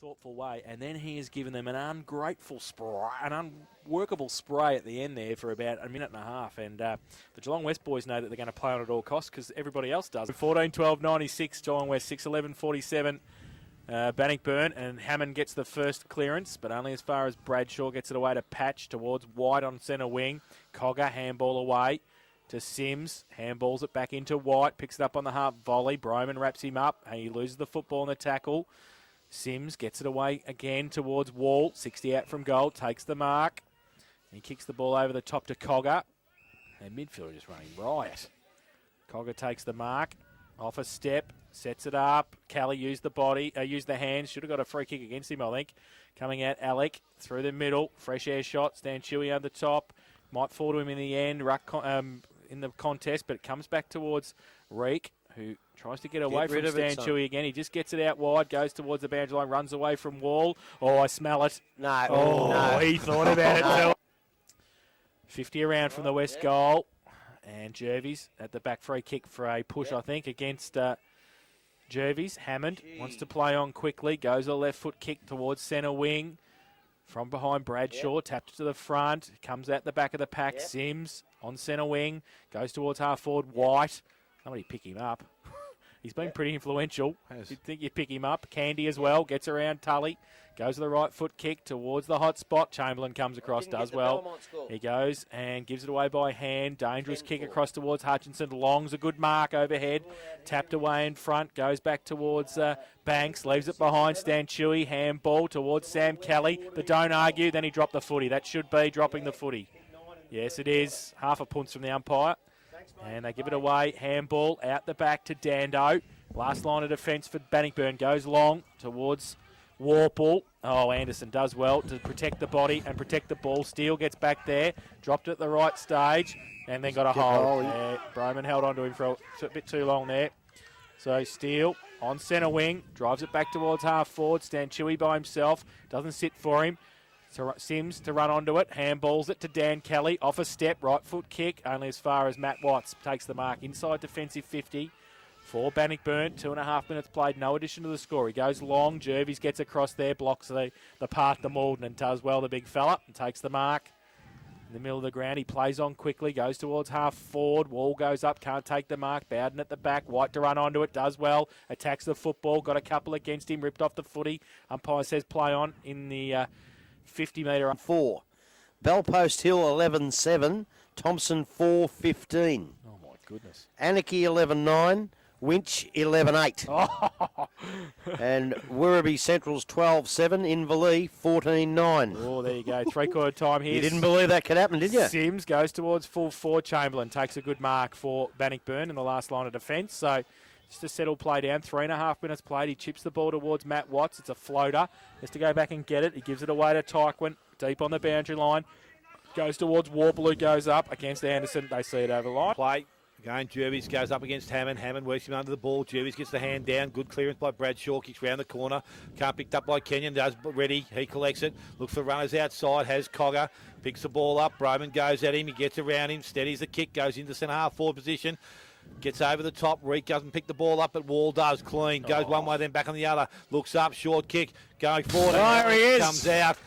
thoughtful way, and then he has given them an ungrateful spray, an unworkable spray at the end there for about a minute and a half, and the Geelong West boys know that they're going to play on at all costs because everybody else does. 14-12-96, Geelong West 6-11-47, Bannockburn, and Hammond gets the first clearance, but only as far as Bradshaw gets it away to Patch towards White on centre wing. Cogger, handball away to Sims, handballs it back into White, picks it up on the half volley. Broman wraps him up, and he loses the football in the tackle. Sims gets it away again towards Wall, 60 out from goal, takes the mark. He kicks the ball over the top to Cogger, and midfielder just running riot. Cogger takes the mark, off a step, sets it up. Kelly used the hands, should have got a free kick against him, I think. Coming out, Alec, through the middle, fresh air shot, Stan Chewy over the top. Might fall to him in the end, in the contest, but it comes back towards Reek, who tries to get away from Stan Chewy again. He just gets it out wide, goes towards the boundary line, runs away from Wall. Oh, I smell it. No. Oh, no. He thought about it too. 50 around from the West goal. And Jervis at the back, free kick for a push, I think, against Jervis. Hammond wants to play on quickly, goes a left foot kick towards centre wing. From behind Bradshaw, tapped to the front, comes out the back of the pack. Sims on centre wing, goes towards half forward. White, somebody pick him up. He's been pretty influential. You'd think you'd pick him up. Candy as well, gets around Tully, goes to the right foot kick towards the hot spot. Chamberlain comes across, does well. He goes and gives it away by hand. Dangerous kick across towards Hutchinson. Long's a good mark overhead. Tapped away in front, goes back towards Banks, leaves it behind. Stan Chewy, handball towards Sam Kelly. But don't argue, then he dropped the footy. That should be dropping the footy. Yes, it is. Half a punch from the umpire. And they give it away. Handball out the back to Dando. Last line of defence for Bannockburn. Goes long towards Warple. Oh, Anderson does well to protect the body and protect the ball. Steele gets back there. Dropped it at the right stage and then got a hold. Broman held on to him for a bit too long there. So Steele on centre wing. Drives it back towards half forward. Stan Chewy by himself. Doesn't sit for him. Sims to run onto it, handballs it to Dan Kelly, off a step, right foot kick, only as far as Matt Watts takes the mark. Inside defensive 50 for Bannockburn, 2.5 minutes played, no addition to the score. He goes long, Jervis gets across there, blocks the path to Malden and does well, the big fella, and takes the mark. In the middle of the ground, he plays on quickly, goes towards half forward, Wall goes up, can't take the mark, Bowden at the back, White to run onto it, does well, attacks the football, got a couple against him, ripped off the footy. Umpire says play on in the 50-metre 4. Bellpost Hill 11-7. Thompson 4-15. Oh, my goodness. Anarchy 11-9. Winch 11-8. Oh. And Werribee Central's 12-7. Inverleigh 14-9. Oh, there you go. Three-quarter time here. You didn't believe that could happen, did you? Sims goes towards full forward. Chamberlain takes a good mark for Bannockburn in the last line of defence. So just a settled play down. 3.5 minutes played. He chips the ball towards Matt Watts. It's a floater. Has to go back and get it. He gives it away to Tyquin. Deep on the boundary line. Goes towards Warple, who goes up against Anderson. They see it over the line. Play. Again, Jervis goes up against Hammond. Hammond works him under the ball. Jervis gets the hand down. Good clearance by Bradshaw. Kicks round the corner. Can't picked up by Kenyon. Does ready. He collects it. Looks for runners outside. Has Cogger. Picks the ball up. Broman goes at him. He gets around him. Steadies the kick. Goes into centre half forward position. Gets over the top. Reek doesn't pick the ball up, but Wall does. Clean. Goes one way, then back on the other. Looks up. Short kick. Going forward. There he is. Comes out.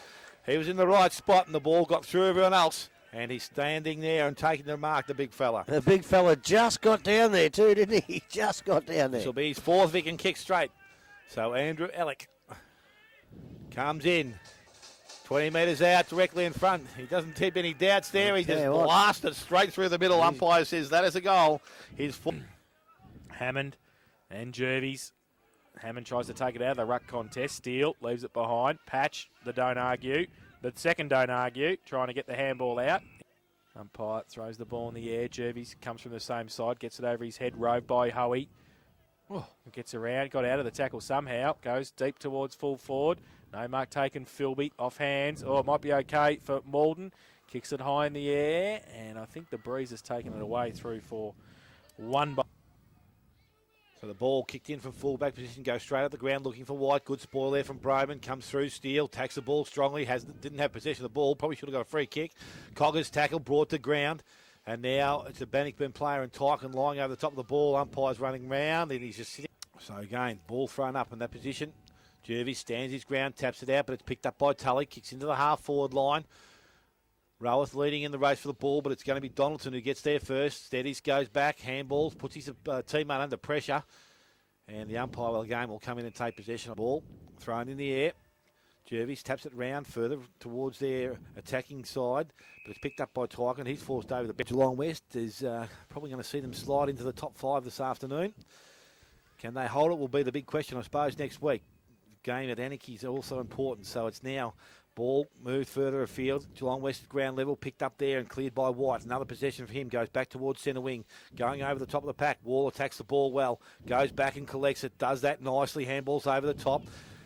He was in the right spot, and the ball got through everyone else. And he's standing there and taking the mark, the big fella. The big fella just got down there too, didn't he? He just got down there. This will be his fourth if he can kick straight. So Andrew Ellick comes in. 20 metres out, directly in front. He doesn't tip any doubts there. He just blasted straight through the middle. Umpire says that is a goal. Hammond and Jervis. Hammond tries to take it out of the ruck contest. Steele leaves it behind. Patch, the don't argue. The second don't argue, trying to get the handball out. Umpire throws the ball in the air. Jervis comes from the same side, gets it over his head, roved by Hoey. Gets around, got out of the tackle somehow. Goes deep towards full forward. No mark taken, Philby, off hands. Oh, it might be okay for Malden. Kicks it high in the air, and I think the breeze has taken it away through for one. So the ball kicked in from full-back position, goes straight up the ground looking for White. Good spoil there from Broman. Comes through, Steele, tacks the ball strongly. Didn't have possession of the ball. Probably should have got a free kick. Cogger's tackle brought to ground. And now it's a Bannockburn player and Tyquin lying over the top of the ball. Umpire's running round and he's just sitting. So again, ball thrown up in that position. Jervis stands his ground, taps it out, but it's picked up by Tully, kicks into the half-forward line. Roweth leading in the race for the ball, but it's going to be Donaldson who gets there first. Steadies, goes back, handballs, puts his teammate under pressure. And the umpire of the game will come in and take possession of the ball. Thrown in the air. Jervis taps it round further towards their attacking side, but it's picked up by Tyken. He's forced over the bench. Geelong West is probably going to see them slide into the top 5 this afternoon. Can they hold it will be the big question, I suppose, next week. The game at Anarchy is also important, so it's now ball moved further afield. Geelong West ground level, picked up there and cleared by White. Another possession for him, goes back towards centre wing. Going over the top of the pack, Wall attacks the ball well. Goes back and collects it, does that nicely, handballs over the top.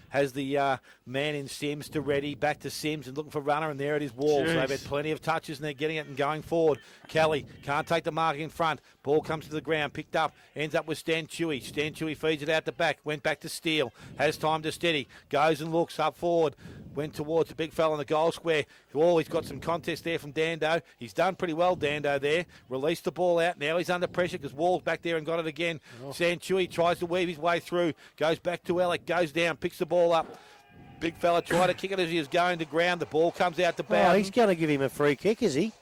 Has the man in Sims to ready, back to Sims and looking for runner, and there it is, Wall. So they've had plenty of touches and they're getting it and going forward. Kelly can't take the mark in front. Ball comes to the ground, picked up, ends up with Stan Chewy. Stan Chewy feeds it out the back, went back to Steele, has time to steady, goes and looks up forward. Went towards the big fella in the goal square. Oh, he's got some contest there from Dando. He's done pretty well, Dando, there. Released the ball out. Now he's under pressure because Wall's back there and got it again. Oh. Sanchui tries to weave his way through. Goes back to Alec. Goes down. Picks the ball up. Big fella tried to kick it as he was going to ground. The ball comes out to Bowden. Oh, he's going to give him a free kick, is he?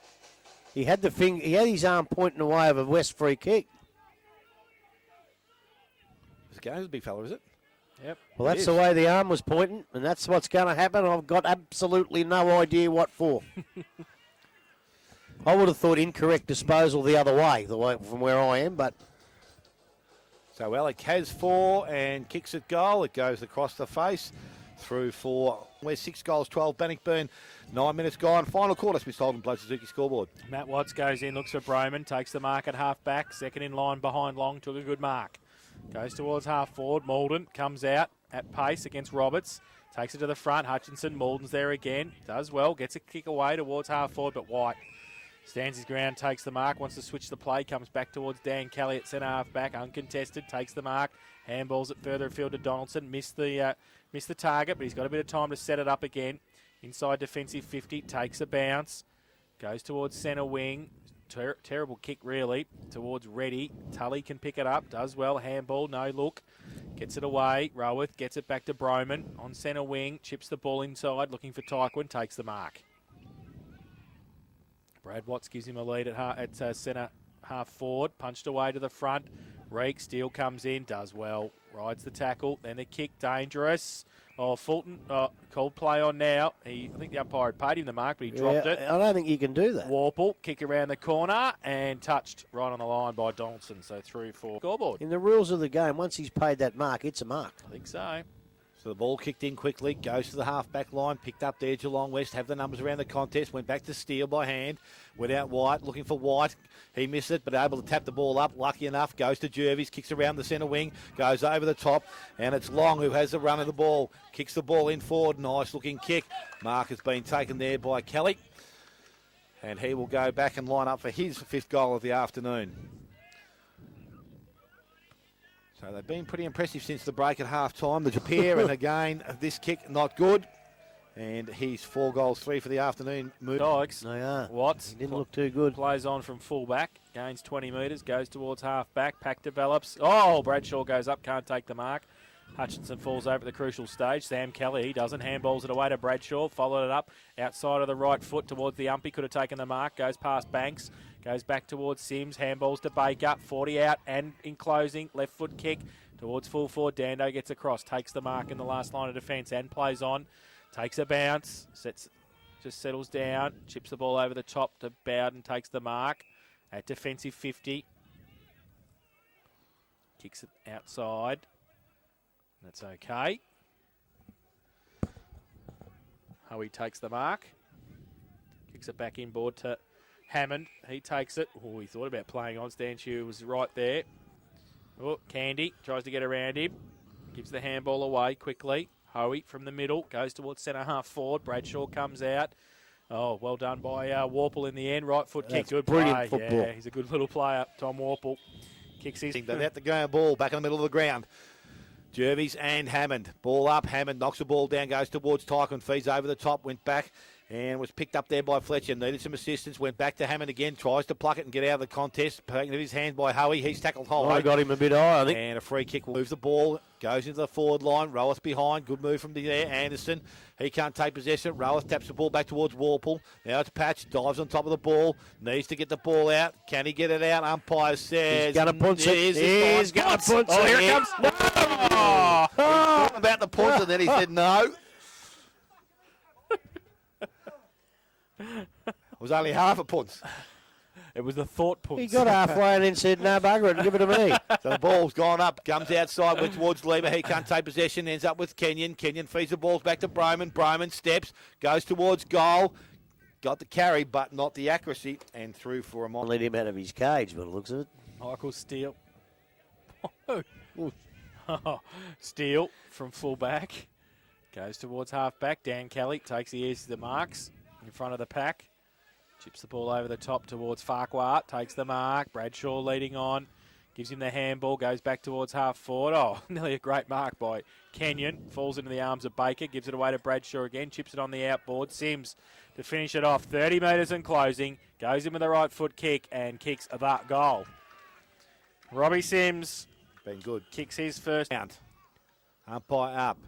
He had his arm pointing away of a West free kick. This game's a big fella, is it? Yep. Well, that's the way the arm was pointing, and that's what's going to happen. I've got absolutely no idea what for. I would have thought incorrect disposal the other way from where I am, but... So Alec has 4 and kicks it goal. It goes across the face through 4. We're 6 goals, 12. Bannockburn, 9 minutes gone. Final quarter, Smith Holden, Bloke Suzuki scoreboard. Matt Watts goes in, looks for Broman, takes the mark at half back. Second in line behind Long, took a good mark. Goes towards half forward. Malden comes out at pace against Roberts. Takes it to the front. Hutchinson. Malden's there again. Does well. Gets a kick away towards half forward, but White stands his ground, takes the mark. Wants to switch the play. Comes back towards Dan Kelly at centre half back. Uncontested. Takes the mark. Handballs it further afield to Donaldson. Missed the target, but he's got a bit of time to set it up again. Inside defensive 50. Takes a bounce. Goes towards centre wing. Terrible kick, really, towards Reddy. Tully can pick it up, does well. Handball, no look. Gets it away. Roweth gets it back to Broman on centre wing. Chips the ball inside, looking for Tyquin. Takes the mark. Brad Watts gives him a lead at centre half forward. Punched away to the front. Reek, Steele comes in, does well. Rides the tackle, then the kick, dangerous. Oh, Fulton called play on now. I think the umpire had paid him the mark, but he dropped it. I don't think you can do that. Warple, kick around the corner and touched right on the line by Donaldson. So 3-4 scoreboard. In the rules of the game, once he's paid that mark, it's a mark. I think so. So the ball kicked in quickly, goes to the half-back line, picked up there. Geelong West have the numbers around the contest, went back to Steele by hand, without White, looking for White. He missed it, but able to tap the ball up. Lucky enough, goes to Jervis, kicks around the centre wing, goes over the top, and it's Long who has the run of the ball. Kicks the ball in forward, nice-looking kick. Mark has been taken there by Kelly, and he will go back and line up for his 5th goal of the afternoon. So they've been pretty impressive since the break at half-time. The Japere, and again, this kick not good. And he's 4 goals, 3 for the afternoon. Dogs. They are. Watts. He didn't look too good. Plays on from full-back. Gains 20 metres. Goes towards half-back. Pack develops. Oh, Bradshaw goes up. Can't take the mark. Hutchinson falls over at the crucial stage. Sam Kelly, he doesn't. Handballs it away to Bradshaw. Followed it up outside of the right foot towards the umpy. Could have taken the mark. Goes past Banks. Goes back towards Sims. Handballs to Baker. 40 out and in closing. Left foot kick towards full forward. Dando gets across. Takes the mark in the last line of defence and plays on. Takes a bounce. Just settles down. Chips the ball over the top to Bowden. Takes the mark at defensive 50. Kicks it outside. That's okay. Howie takes the mark. Kicks it back inboard to Hammond. He takes it. Oh, he thought about playing on. Stanchu was right there. Oh, Candy tries to get around him. Gives the handball away quickly. Howie from the middle. Goes towards centre half forward. Bradshaw comes out. Oh, well done by Warple in the end. Right foot kick. Good brilliant play. football. Yeah, he's a good little player. Tom Warple kicks his... They've had the ground ball back in the middle of the ground. Jervis and Hammond. Ball up. Hammond knocks the ball down, goes towards Tyquin, feeds over the top, went back and was picked up there by Fletcher. Needed some assistance, went back to Hammond again, tries to pluck it and get out of the contest. Taken in his hand by Hoey. He's tackled high. I got him a bit high, I think. And a free kick will move the ball. Goes into the forward line. Roweth behind. Good move from there. Anderson. He can't take possession. Roweth taps the ball back towards Warple. Now it's Patch. Dives on top of the ball. Needs to get the ball out. Can he get it out? Umpire says. He's going to punch it. He's going to punch it. Oh, here it comes. No! Oh. He thought about the punch and then he said no. It was only half a punch. It was the thought punch. He got halfway and then said, no, bugger it, give it to me. So the ball's gone up, comes outside, went towards Lieber. He can't take possession, ends up with Kenyon. Kenyon feeds the balls back to Broman. Broman steps, goes towards goal. Got the carry, but not the accuracy, and through for a Let him out of his cage, by the looks of it. Michael Steele. Steele from full-back. Goes towards half-back. Dan Kelly takes the ears to the marks in front of the pack. Chips the ball over the top towards Farquhar. Takes the mark. Bradshaw leading on. Gives him the handball. Goes back towards half forward. Oh, nearly a great mark by Kenyon. Falls into the arms of Baker. Gives it away to Bradshaw again. Chips it on the outboard. Sims to finish it off. 30 metres and closing. Goes in with the right foot kick and kicks that goal. Robbie Sims. Been good. Kicks his first. Count. Umpire up.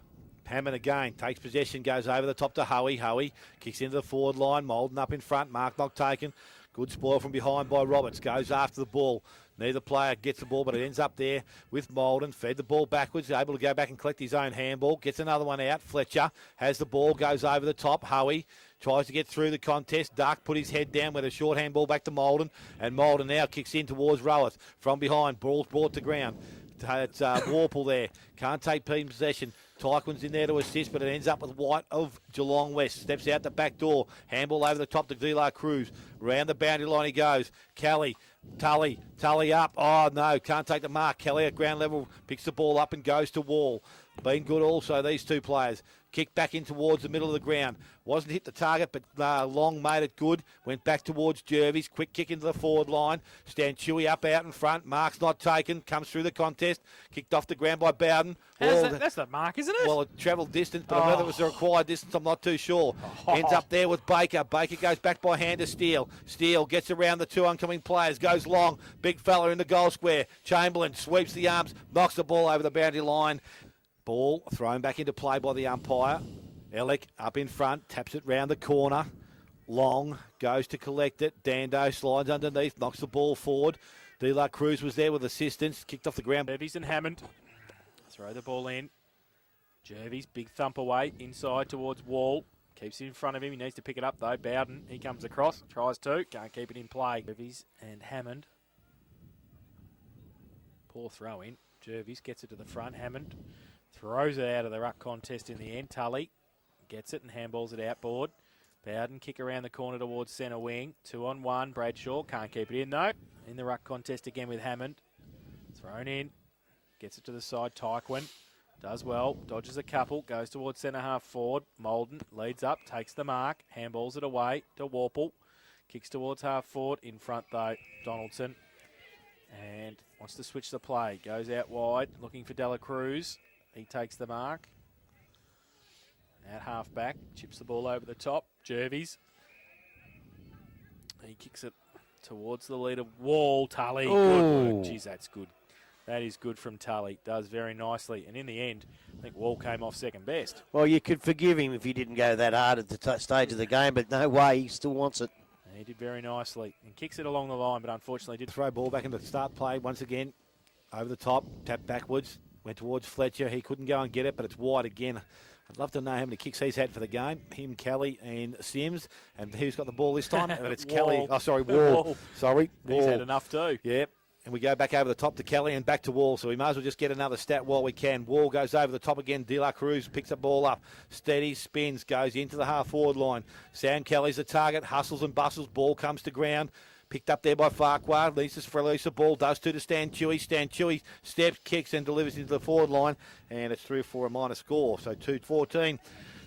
Hammond again, takes possession, goes over the top to Hoey. Hoey kicks into the forward line. Molden up in front. Mark not taken. Good spoil from behind by Roberts. Goes after the ball. Neither player gets the ball, but it ends up there with Molden. Fed the ball backwards. Able to go back and collect his own handball. Gets another one out. Fletcher has the ball. Goes over the top. Hoey tries to get through the contest. Dark put his head down with a short handball back to Molden. And Molden now kicks in towards Roweth. From behind. Ball's brought to ground. It's Warple there. Can't take possession. Tyquin's in there to assist, but it ends up with White of Geelong West. Steps out the back door. Handball over the top to De La Cruz. Round the boundary line he goes. Kelly, Tully up. Oh, no, can't take the mark. Kelly at ground level picks the ball up and goes to Wall. Been good also, these two players. Kick back in towards the middle of the ground. Wasn't hit the target, but Long made it good. Went back towards Jervis. Quick kick into the forward line. Chewy up out in front. Mark's not taken. Comes through the contest. Kicked off the ground by Bowden. That's the mark, isn't it? Well, it travelled distance, but whether it was the required distance, I'm not too sure. Ends up there with Baker. Baker goes back by hand to Steele. Steele gets around the two oncoming players. Goes long. Big fella in the goal square. Chamberlain sweeps the arms. Knocks the ball over the boundary line. Ball thrown back into play by the umpire. Ellick up in front, taps it round the corner. Long goes to collect it. Dando slides underneath, knocks the ball forward. De La Cruz was there with assistance, kicked off the ground. Jervis and Hammond throw the ball in. Jervis, big thump away, inside towards Wall. Keeps it in front of him. He needs to pick it up though. Bowden, he comes across, tries to, can't keep it in play. Jervis and Hammond. Poor throw in. Jervis gets it to the front. Hammond throws it out of the ruck contest in the end. Tully gets it and handballs it outboard. Bowden kick around the corner towards centre wing. 2-on-1. Bradshaw can't keep it in though. In the ruck contest again with Hammond. Thrown in. Gets it to the side. Tyquin does well. Dodges a couple. Goes towards centre half forward. Molden leads up. Takes the mark. Handballs it away to Warple. Kicks towards half forward. In front though, Donaldson. And wants to switch the play. Goes out wide. Looking for De La Cruz. He takes the mark. At half back, chips the ball over the top. Jervis. He kicks it towards the leader. Wall, Tully. Good work. Jeez, that's good. That is good from Tully. Does very nicely. And in the end, I think Wall came off second best. Well, you could forgive him if he didn't go that hard at the stage of the game, but no way, he still wants it. And he did very nicely. And kicks it along the line, but unfortunately did Throw ball back into the start play once again. Over the top, tap backwards. Went towards Fletcher. He couldn't go and get it, but it's wide again. I'd love to know how many kicks he's had for the game. Him, Kelly, and Sims. And who's got the ball this time? And it's Kelly. Oh, sorry, Wall. Sorry, Wall. He's had enough too. Yep. And we go back over the top to Kelly and back to Wall. So we might as well just get another stat while we can. Wall goes over the top again. De La Cruz picks the ball up. Steady, spins, goes into the half-forward line. Sam Kelly's the target. Hustles and bustles. Ball comes to ground. Picked up there by Farquhar. Release the ball. Does to Stan Chewy. Stan Chewy steps, kicks, and delivers into the forward line. And it's through for a minor score. So 2-14.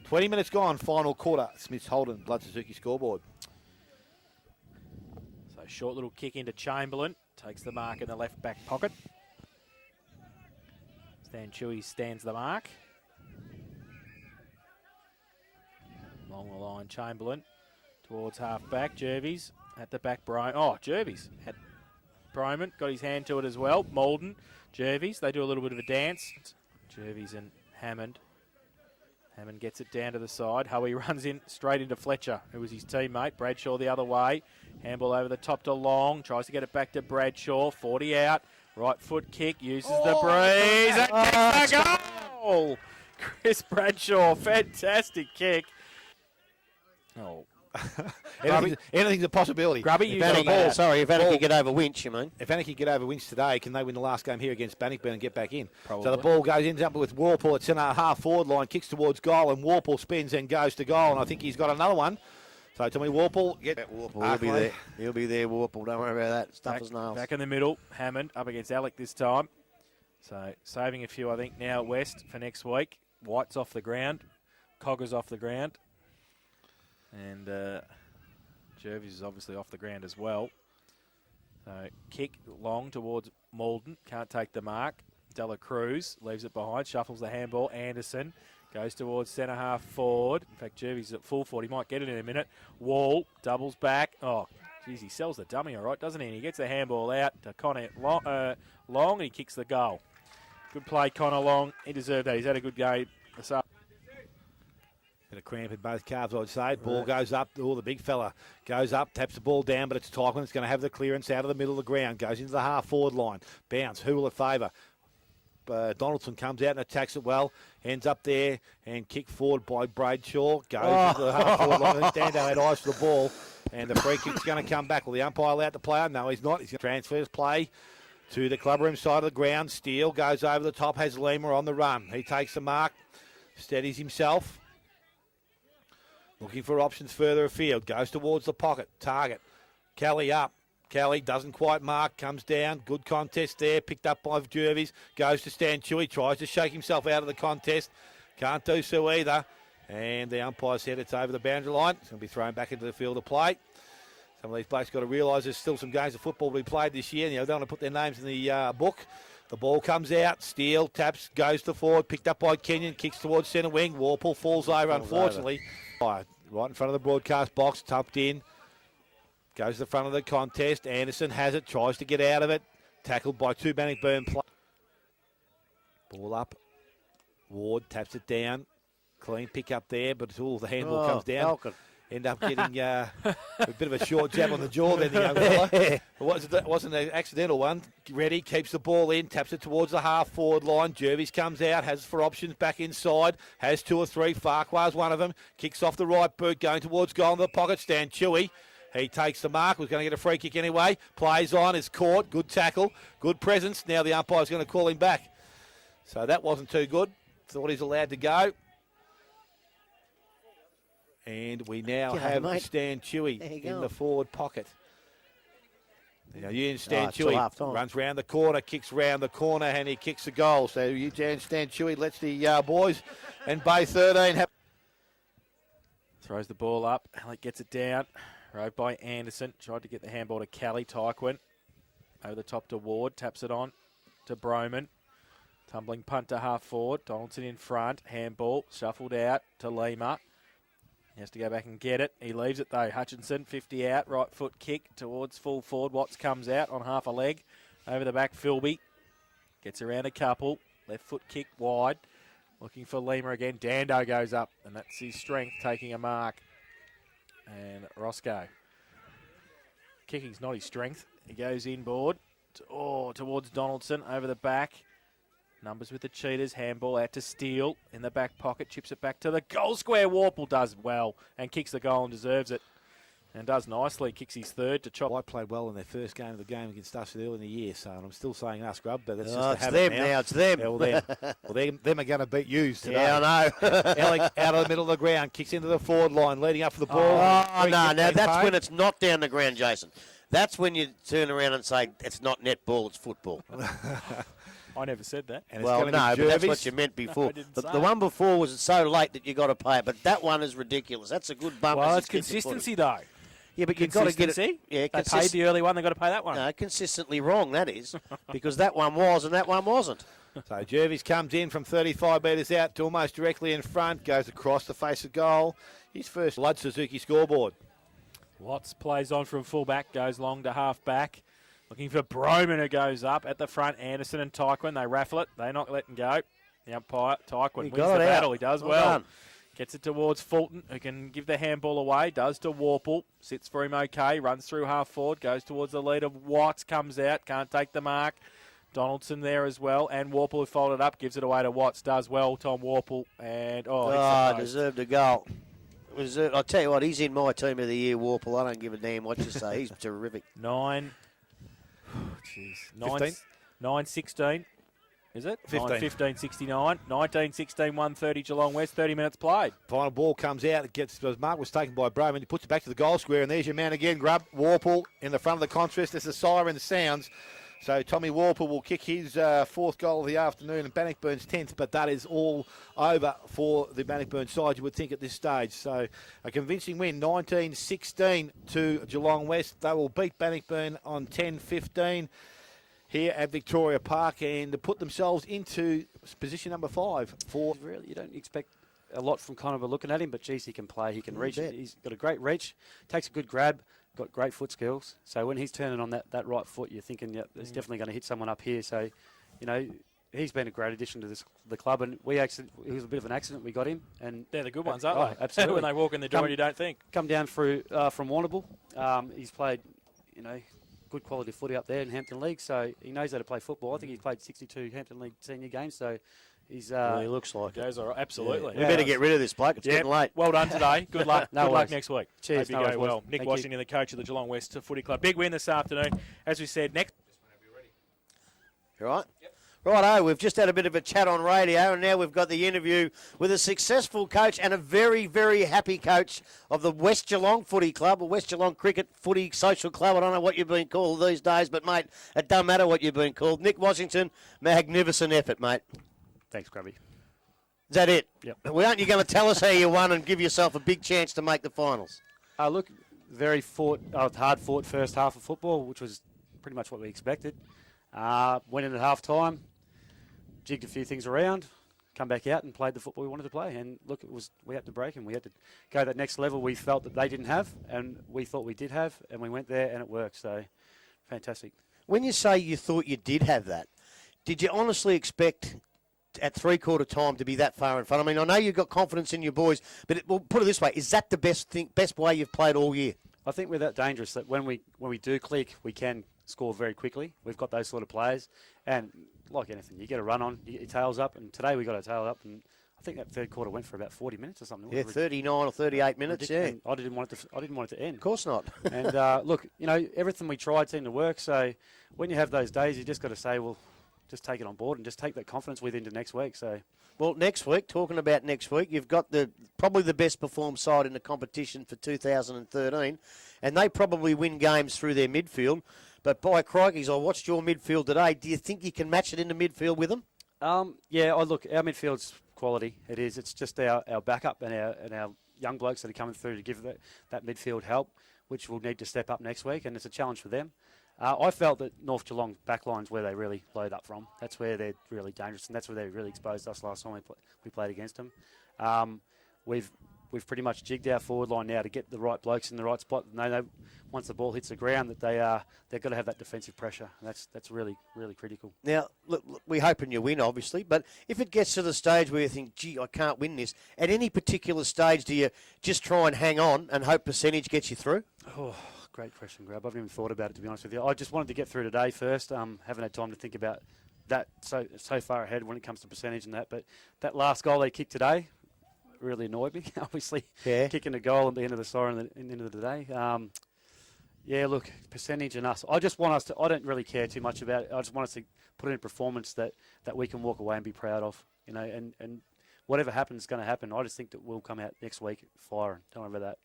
20 minutes gone. Final quarter. Smith's Holden, Blood Suzuki scoreboard. So short little kick into Chamberlain. Takes the mark in the left back pocket. Stan Chewy stands the mark. Along the line, Chamberlain towards half-back. Jervis at the back, Brian. Oh, Jervis had Bryman, got his hand to it as well. Malden, Jervis, they do a little bit of a dance. Jervis and Hammond. Hammond gets it down to the side. Hoey runs in straight into Fletcher, who was his teammate. Bradshaw the other way. Handball over the top to Long. Tries to get it back to Bradshaw. 40 out. Right foot kick. Uses the breeze. And kicks the goal! Chris Bradshaw. Fantastic kick. Oh. Anything's a possibility. Grubby, If Anna can get over Winch, you mean? If Anna can get over Winch today, can they win the last game here against Bannockburn and get back in? Probably. So the ball ends up with Warple at centre half forward line, kicks towards goal, and Warple spins and goes to goal. And I think he's got another one. So tell me, Warple, He'll be there. He'll be there, Warple. Don't worry about that. Stuff as nails. Back in the middle, Hammond up against Alec this time. So saving a few, I think, now at West for next week. White's off the ground. Cogger's off the ground. And Jervis is obviously off the ground as well. So kick long towards Malden. Can't take the mark. Dela Cruz leaves it behind. Shuffles the handball. Anderson goes towards centre half forward. In fact, Jervis is at full forward. He might get it in a minute. Wall doubles back. Oh, geez, he sells the dummy all right, doesn't he? And he gets the handball out to Connor Long, and he kicks the goal. Good play, Connor Long. He deserved that. He's had a good game this afternoon. Bit of cramp in both calves, I'd say. Ball goes up. Oh, the big fella goes up, taps the ball down, but it's Tyquin. It's going to have the clearance out of the middle of the ground. Goes into the half-forward line. Bounce. Who will it favour? Donaldson comes out and attacks it well. Ends up there and kicked forward by Bradshaw. Goes into the half-forward line. Dando had eyes for the ball. And the free kick's going to come back. Will the umpire allowed to play? No, he's not. He's going to transfer his play to the clubroom side of the ground. Steele goes over the top. Has Lima on the run. He takes the mark. Steadies himself. Looking for options further afield. Goes towards the pocket. Target. Kelly up. Kelly doesn't quite mark. Comes down. Good contest there. Picked up by Jervis. Goes to Stan Chewy. Tries to shake himself out of the contest. Can't do so either. And the umpire said it's over the boundary line. It's going to be thrown back into the field of play. Some of these blokes got to realise there's still some games of football to be played this year. You know, they don't want to put their names in the book. The ball comes out. Steele taps. Goes to forward. Picked up by Kenyon. Kicks towards centre wing. Warple falls over, unfortunately. Right in front of the broadcast box, tucked in. Goes to the front of the contest. Anderson has it, tries to get out of it. Tackled by two Bannockburn players. Ball up. Ward taps it down. Clean pick up there, but the handball comes down. Falcon. End up getting a bit of a short jab on the jaw then, the young fella. It wasn't an accidental one. Ready, keeps the ball in, taps it towards the half-forward line. Jervis comes out, has for options back inside, has two or three. Farquhar's one of them. Kicks off the right boot, going towards goal in the pocket. Stan Chewy. He takes the mark. Was going to get a free kick anyway. Plays on, is caught. Good tackle, good presence. Now the umpire's going to call him back. So that wasn't too good. Thought he's allowed to go. And we now have Stan Chewy in the forward pocket. Now Stan Chewy runs round the corner, kicks round the corner, and he kicks the goal. So Stan Chewy lets the boys and Bay 13 have. Throws the ball up. Alec gets it down. Rode by Anderson. Tried to get the handball to Kelly. Tyquin. Over the top to Ward. Taps it on to Broman. Tumbling punt to half forward. Donaldson in front. Handball. Shuffled out to Lima. He has to go back and get it. He leaves it though. Hutchinson, 50 out. Right foot kick towards full forward. Watts comes out on half a leg. Over the back, Philby. Gets around a couple. Left foot kick wide. Looking for Lima again. Dando goes up. And that's his strength taking a mark. And Roscoe. Kicking's not his strength. He goes inboard. Towards Donaldson. Over the back. Numbers with the Cheetahs. Handball out to Steele. In the back pocket. Chips it back to the goal square. Warple does well and kicks the goal and deserves it. And does nicely. Kicks his third to chop. White played well in their first game of the game against us early in the year. So I'm still saying us, Grub, but that's just a habit now. It's them. Yeah, them are going to beat you today. Yeah, I know. Alec out of the middle of the ground. Kicks into the forward line. Leading up for the ball. Oh, no. Now that's when it's not down the ground, Jason. That's when you turn around and say it's not netball, it's football. I never said that. And well, no, but that's what you meant before. The one before was so late that you got to pay it, but that one is ridiculous. That's a good bump. Well, it's consistency, though. Yeah, but you've got to get it. Yeah, they paid the early one, they've got to pay that one. No, consistently wrong, that is. Because that one was and that one wasn't. So Jervis comes in from 35 metres out to almost directly in front, goes across the face of goal. His first Blood Suzuki scoreboard. Watts plays on from full-back, goes long to half-back. Looking for Broman, who goes up at the front. Anderson and Tyquin, they raffle it. They're not letting go. The umpire, Tyquin, wins the battle. He does well. Gets it towards Fulton, who can give the handball away. Does to Warple. Sits for him okay. Runs through half forward. Goes towards the lead of Watts. Comes out. Can't take the mark. Donaldson there as well. And Warple, who folded up, gives it away to Watts. Does well, Tom Warple. And, deserved a goal. I'll tell you what, he's in my team of the year, Warple. I don't give a damn what you say. He's terrific. 9-16. Is it? 15. 15-69. 19-16, 130 Geelong West. 30 minutes played. Final ball comes out. Mark was taken by Broman. He puts it back to the goal square, and there's your man again. Grub Warple in the front of the contest as the siren sounds. So Tommy Warple will kick his fourth goal of the afternoon and Bannockburn's 10th, but that is all over for the Bannockburn side, you would think, at this stage. So a convincing win, 19-16 to Geelong West. They will beat Bannockburn on 10-15 here at Victoria Park and put themselves into position number 5. Really, you don't expect a lot from Conover looking at him, but geez, he can play. He can reach. He's got a great reach, takes a good grab. Got great foot skills. So when he's turning on that right foot, you're thinking, yeah, he's definitely going to hit someone up here. So, you know, he's been a great addition to the club. And it was a bit of an accident we got him. And they're the good ones, aren't they? Absolutely. When they walk in the door, you don't think. Come down through from Warrnambool. He's played, you know, good quality footy up there in Hampton League. So he knows how to play football. I think he's played 62 Hampton League senior games. So he's he looks like it. Absolutely. We better get rid of this bloke. It's getting late. Well done today. Good luck. Good luck next week. Cheers. Hope you go well. Nick Washington, the coach of the Geelong West Footy Club. Big win this afternoon. As we said, next. You all right? Yep. Righto, we've just had a bit of a chat on radio, and now we've got the interview with a successful coach and a very, very happy coach of the West Geelong Footy Club, or West Geelong Cricket Footy Social Club. I don't know what you've been called these days, but, mate, it doesn't matter what you've been called. Nick Washington, magnificent effort, mate. Thanks, Grubby. Is that it? Yep. Well, aren't you going to tell us how you won and give yourself a big chance to make the finals? Look, very hard-fought first half of football, which was pretty much what we expected. Went in at half-time, jigged a few things around, come back out and played the football we wanted to play. And look, we had to break and we had to go that next level we felt that they didn't have and we thought we did have, and we went there and it worked. So, fantastic. When you say you thought you did have that, did you honestly expect at three-quarter time to be that far in front? I mean, I know you've got confidence in your boys, but we'll put it this way, is that the best way you've played all year? I think we're that dangerous that when we do click, we can score very quickly. We've got those sort of players. And like anything, you get a run on, you get your tails up. And today we got our tail up. And I think that third quarter went for about 40 minutes or something. Yeah, 39 or 38 minutes, yeah. I didn't want it to end. Of course not. And look, you know, everything we tried seemed to work. So when you have those days, you just got to say, well, just take it on board and just take that confidence with into next week. So, well, next week, talking about next week, you've got probably the best performed side in the competition for 2013, and they probably win games through their midfield. But by crikeys, I watched your midfield today. Do you think you can match it in the midfield with them? Yeah. Look, our midfield's quality. It is. It's just our backup and our young blokes that are coming through to give that midfield help, which will need to step up next week, and it's a challenge for them. I felt that North Geelong backline's where they really load up from. That's where they're really dangerous, and that's where they really exposed us last time we played against them. We've pretty much jigged our forward line now to get the right blokes in the right spot. And they know once the ball hits the ground that they've got to have that defensive pressure. And that's really, really critical. Now, look, we're hoping you win, obviously, but if it gets to the stage where you think, gee, I can't win this, at any particular stage do you just try and hang on and hope percentage gets you through? Oh, great question, Grab. I haven't even thought about it, to be honest with you. I just wanted to get through today first. Haven't had time to think about that so far ahead when it comes to percentage and that. But that last goal they kicked today really annoyed me, obviously. Yeah. Kicking a goal at the end of the siren at the end of the day. Yeah, look, percentage and us. I just want us to, I don't really care too much about it. I just want us to put in a performance that we can walk away and be proud of, you know, and whatever happens is going to happen. I just think that we'll come out next week firing. Don't worry about that.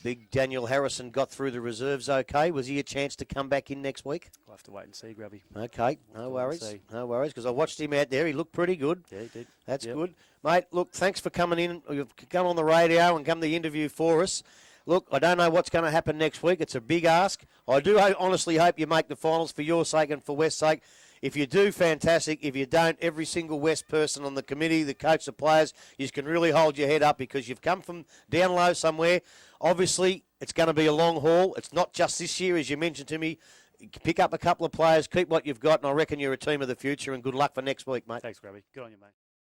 Big Daniel Harrison got through the reserves okay. Was he a chance to come back in next week? We'll have to wait and see, Grubby. Okay, no worries, because I watched him out there. He looked pretty good. Yeah, he did. That's good. Mate, look, thanks for coming in. You've come on the radio and come to the interview for us. Look, I don't know what's going to happen next week. It's a big ask. I do honestly hope you make the finals for your sake and for West's sake. If you do, fantastic. If you don't, every single West person on the committee, the coach, the players, you can really hold your head up because you've come from down low somewhere. Obviously, it's going to be a long haul. It's not just this year, as you mentioned to me. Pick up a couple of players, keep what you've got, and I reckon you're a team of the future, and good luck for next week, mate. Thanks, Grabby. Good on you, mate.